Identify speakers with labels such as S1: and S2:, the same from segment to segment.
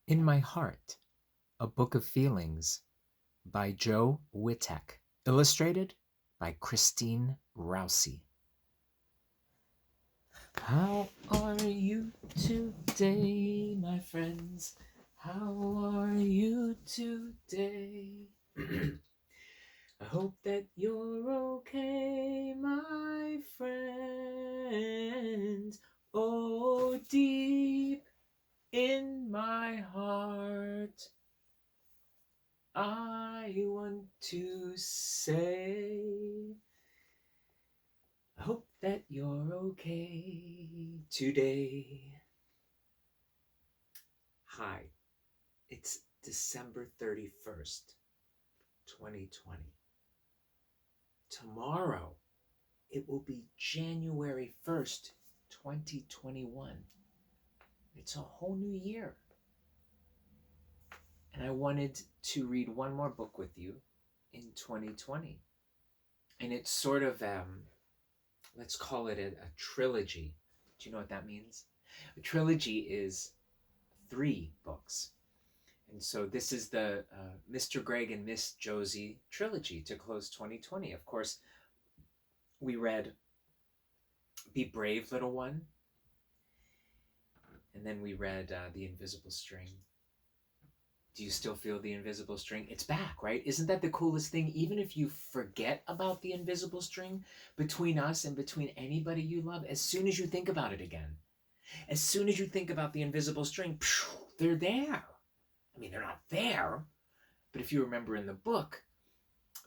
S1: In My Heart, A Book of Feelings by Jo Witek. Illustrated by Christine Roussey. How are you today, my friends? How are you today? I hope that you're okay, my friends. Oh, deep in my heart, I want to say, I hope that you're okay today. Hi, it's December 31st, 2020. Tomorrow, it will be January 1st, 2021. It's a whole new year. And I wanted to read one more book with you in 2020. And it's sort of, let's call it a trilogy. Do you know what that means? A trilogy is 3 books. And so this is the Mr. Greg and Miss Josie trilogy to close 2020. Of course, we read Be Brave, Little One. And then we read The Invisible String. Do you still feel the invisible string? It's back, right? Isn't that the coolest thing? Even if you forget about the invisible string between us and between anybody you love, as soon as you think about it again, as soon as you think about the invisible string, they're there. I mean, they're not there, but if you remember in the book,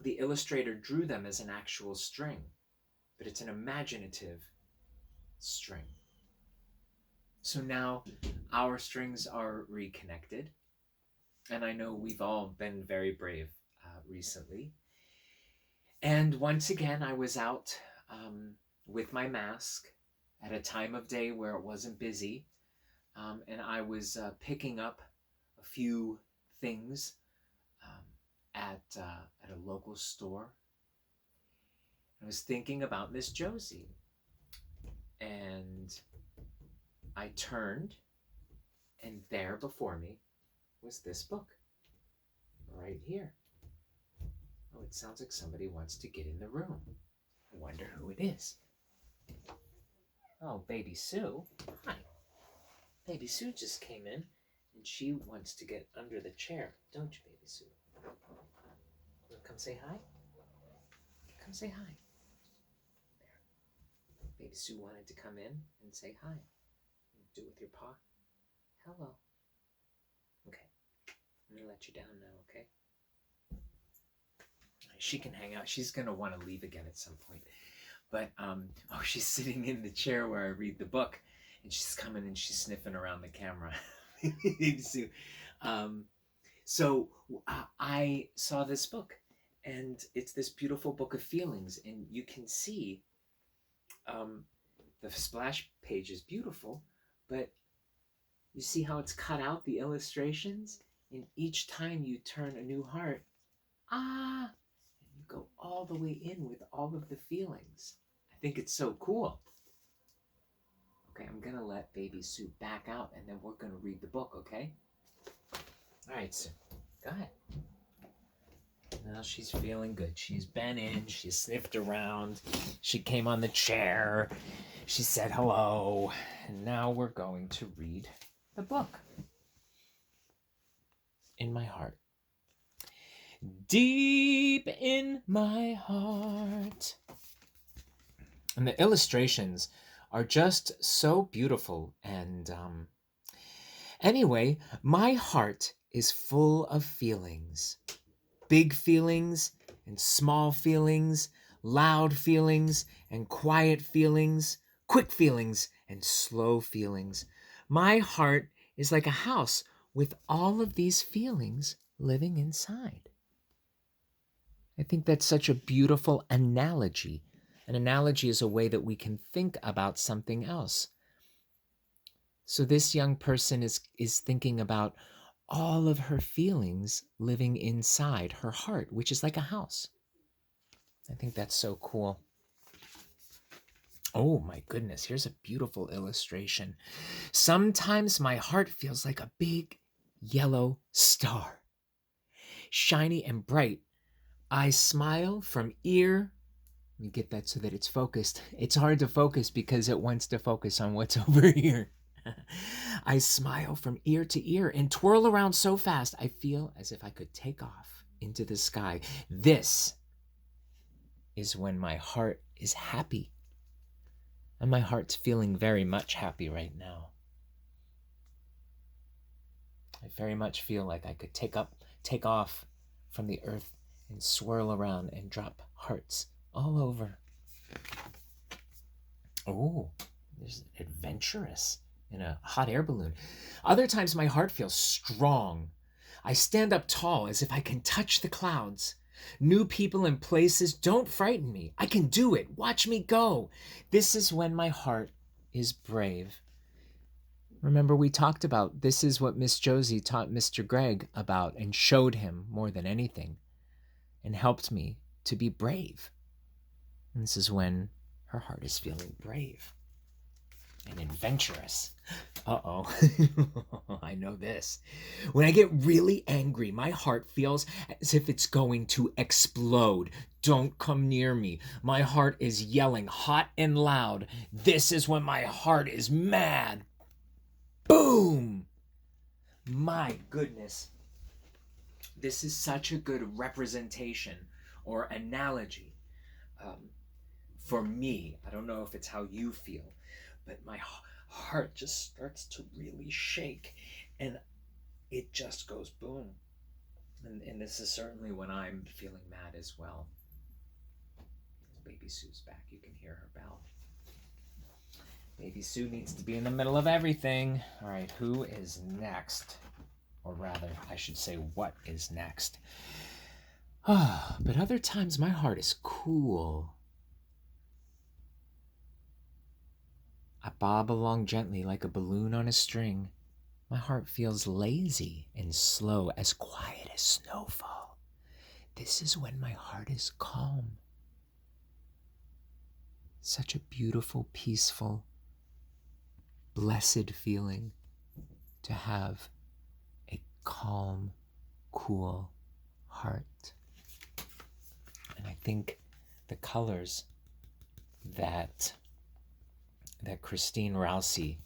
S1: the illustrator drew them as an actual string, but it's an imaginative string. So now our strings are reconnected. And I know we've all been very brave recently. And once again, I was out with my mask at a time of day where it wasn't busy. And I was picking up a few things at a local store. I was thinking about Miss Josie. And I turned, and there before me was this book right here. Oh, it sounds like somebody wants to get in the room. I wonder who it is. Oh, Baby Sue. Hi. Baby Sue just came in, and she wants to get under the chair, don't you, Baby Sue? You want to come say hi? Come say hi. There. Baby Sue wanted to come in and say hi. Do it with your paw. Hello. Okay. I'm going to let you down now, okay? She can hang out. She's going to want to leave again at some point. But, she's sitting in the chair where I read the book, and she's coming and she's sniffing around the camera. So, I saw this book, and it's this beautiful book of feelings, and you can see the splash page is beautiful, but you see how it's cut out, the illustrations? And each time you turn a new heart, and you go all the way in with all of the feelings. I think it's so cool. Okay, I'm going to let Baby Sue back out, and then we're going to read the book, okay? All right, Sue, go ahead. Now she's feeling good. She's been in, she sniffed around, she came on the chair, she said hello, and now we're going to read the book. In My Heart. Deep in my heart. And the illustrations are just so beautiful. And anyway, my heart is full of feelings. Big feelings and small feelings, loud feelings and quiet feelings, quick feelings and slow feelings. My heart is like a house with all of these feelings living inside. I think that's such a beautiful analogy. An analogy is a way that we can think about something else. So this young person is thinking about all of her feelings living inside her heart, which is like a house. I think that's so cool. Oh my goodness, here's a beautiful illustration. Sometimes my heart feels like a big yellow star. Shiny and bright. I smile from ear. Let me get that so that it's focused. It's hard to focus because it wants to focus on what's over here. I smile from ear to ear and twirl around so fast I feel as if I could take off into the sky. This is when my heart is happy. And my heart's feeling very much happy right now. I very much feel like I could take off from the earth and swirl around and drop hearts all over. Oh, there's adventurous in a hot air balloon. Other times my heart feels strong. I stand up tall as if I can touch the clouds. New people and places don't frighten me. I can do it. Watch me go. This is when my heart is brave. Remember, we talked about this is what Miss Josie taught Mr. Greg about and showed him more than anything and helped me to be brave. And this is when her heart is feeling brave and adventurous. Uh-oh. I know this. When I get really angry, my heart feels as if it's going to explode. Don't come near me. My heart is yelling hot and loud. This is when my heart is mad. Boom! My goodness. This is such a good representation or analogy for me. I don't know if it's how you feel, but my heart just starts to really shake and it just goes boom. And this is certainly when I'm feeling mad as well. Baby Sue's back. You can hear her bell. Baby Sue needs to be in the middle of everything. All right, who is next? Or rather, I should say, what is next? But other times my heart is cool. I bob along gently like a balloon on a string. My heart feels lazy and slow, as quiet as snowfall. This is when my heart is calm. Such a beautiful, peaceful, blessed feeling to have a calm, cool heart. And I think the colors that Christine Roussey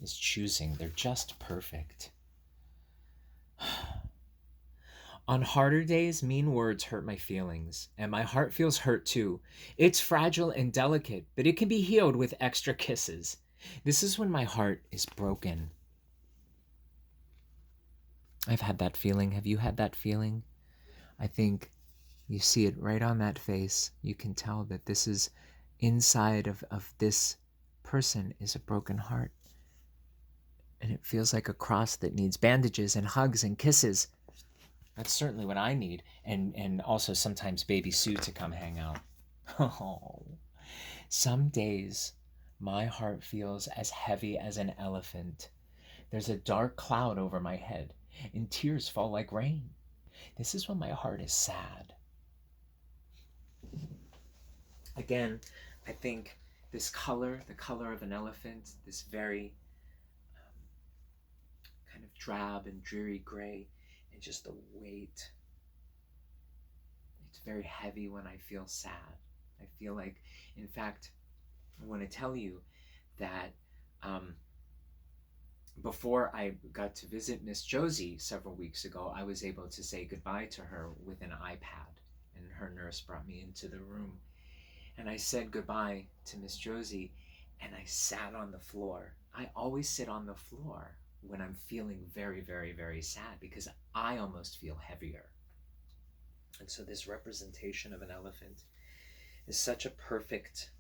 S1: is choosing, they're just perfect. On harder days, mean words hurt my feelings, and my heart feels hurt too. It's fragile and delicate, but it can be healed with extra kisses. This is when my heart is broken. I've had that feeling. Have you had that feeling? I think you see it right on that face. You can tell that this is inside of this person is a broken heart. And it feels like a cross that needs bandages and hugs and kisses. That's certainly what I need. And also sometimes baby Sue to come hang out. Oh, some days my heart feels as heavy as an elephant. There's a dark cloud over my head and tears fall like rain. This is when my heart is sad. Again, I think this color, the color of an elephant, this very kind of drab and dreary gray, and just the weight. It's very heavy when I feel sad. I feel like, in fact, I want to tell you that before I got to visit Miss Josie several weeks ago, I was able to say goodbye to her with an iPad, and her nurse brought me into the room. And I said goodbye to Miss Josie, and I sat on the floor. I always sit on the floor when I'm feeling very, very, very sad because I almost feel heavier. And so this representation of an elephant is such a perfect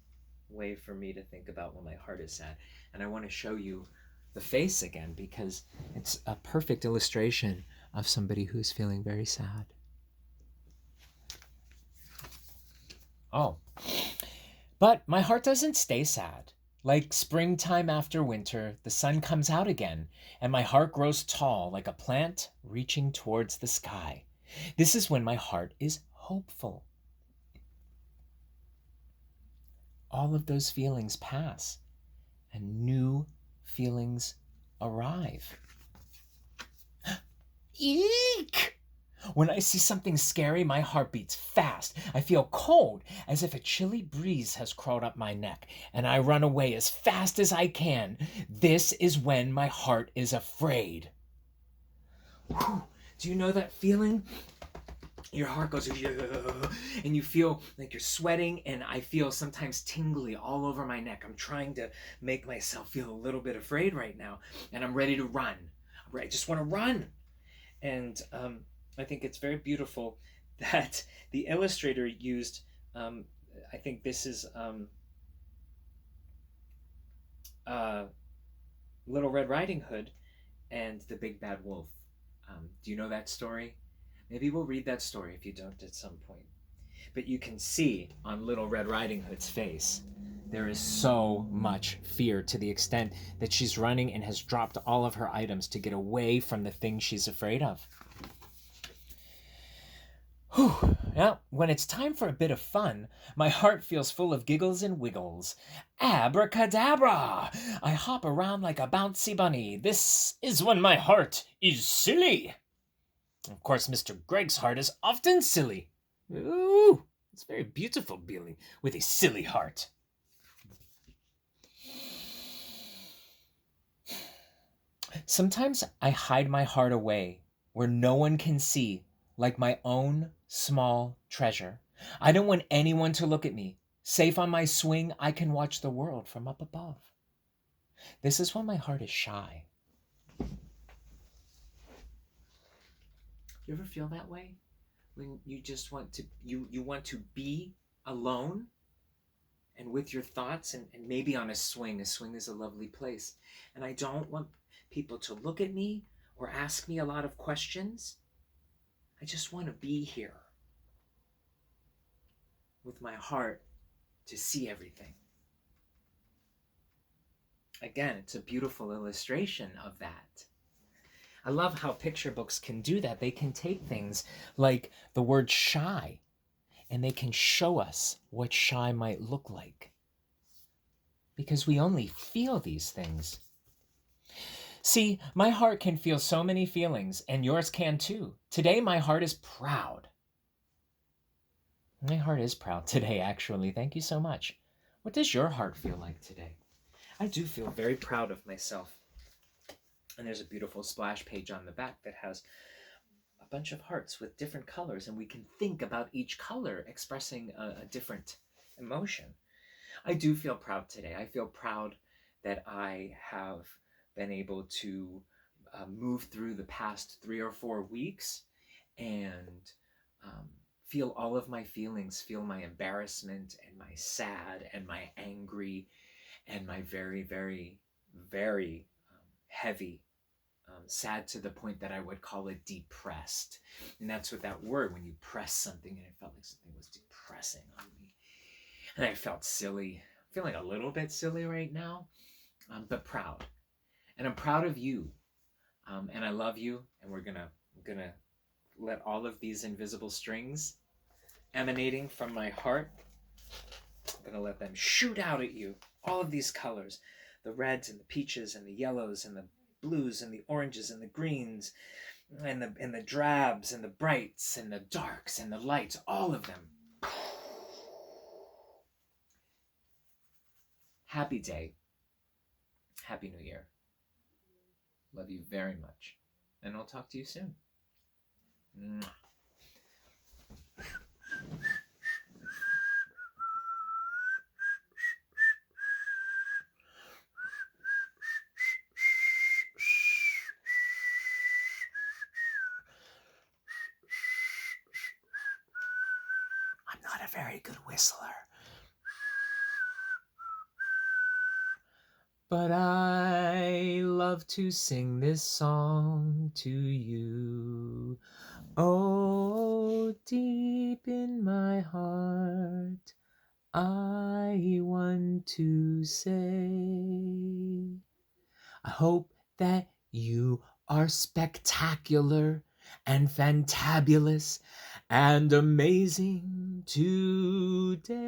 S1: way for me to think about when my heart is sad. And I want to show you the face again because it's a perfect illustration of somebody who's feeling very sad. Oh, but my heart doesn't stay sad. Like springtime after winter, the sun comes out again, and my heart grows tall like a plant reaching towards the sky. This is when my heart is hopeful. All of those feelings pass, and new feelings arrive. Eek! When I see something scary, my heart beats fast. I feel cold, as if a chilly breeze has crawled up my neck, and I run away as fast as I can. This is when my heart is afraid. Whew. Do you know that feeling? Your heart goes, and you feel like you're sweating, and I feel sometimes tingly all over my neck. I'm trying to make myself feel a little bit afraid right now, and I'm ready to run. I just want to run. And I think it's very beautiful that the illustrator used, I think this is Little Red Riding Hood and the Big Bad Wolf. Do you know that story? Maybe we'll read that story if you don't at some point. But you can see on Little Red Riding Hood's face, there is so much fear, to the extent that she's running and has dropped all of her items to get away from the thing she's afraid of. Whew. Well, when it's time for a bit of fun, my heart feels full of giggles and wiggles. Abracadabra! I hop around like a bouncy bunny. This is when my heart is silly. Of course, Mr. Greg's heart is often silly. Ooh, it's very beautiful being with a silly heart. Sometimes I hide my heart away where no one can see, like my own small treasure. I don't want anyone to look at me. Safe on my swing, I can watch the world from up above. This is when my heart is shy. You ever feel that way? When you just want to, you want to be alone and with your thoughts, and maybe on a swing. A swing is a lovely place. And I don't want people to look at me or ask me a lot of questions. I just want to be here with my heart to see everything. Again, it's a beautiful illustration of that. I love how picture books can do that. They can take things like the word shy, and they can show us what shy might look like. Because we only feel these things. See, my heart can feel so many feelings, and yours can too. Today, my heart is proud. My heart is proud today, actually. Thank you so much. What does your heart feel like today? I do feel very proud of myself. And there's a beautiful splash page on the back that has a bunch of hearts with different colors, and we can think about each color expressing a different emotion. I do feel proud today. I feel proud that I have been able to move through the past 3 or 4 weeks and feel all of my feelings, feel my embarrassment and my sad and my angry and my very, very, very heavy, sad to the point that I would call it depressed. And that's what that word, when you press something, and it felt like something was depressing on me. And I felt silly, feeling a little bit silly right now, but proud. And I'm proud of you, and I love you, and we're gonna let all of these invisible strings emanating from my heart, I'm gonna let them shoot out at you, all of these colors, the reds and the peaches and the yellows and the blues and the oranges and the greens and the drabs and the brights and the darks and the lights, all of them. Happy day. Happy New Year. Love you very much. And I'll talk to you soon. Mwah. I'm not a very good whistler. But I love to sing this song to you. Oh, deep in my heart, I want to say, I hope that you are spectacular and fantabulous and amazing today.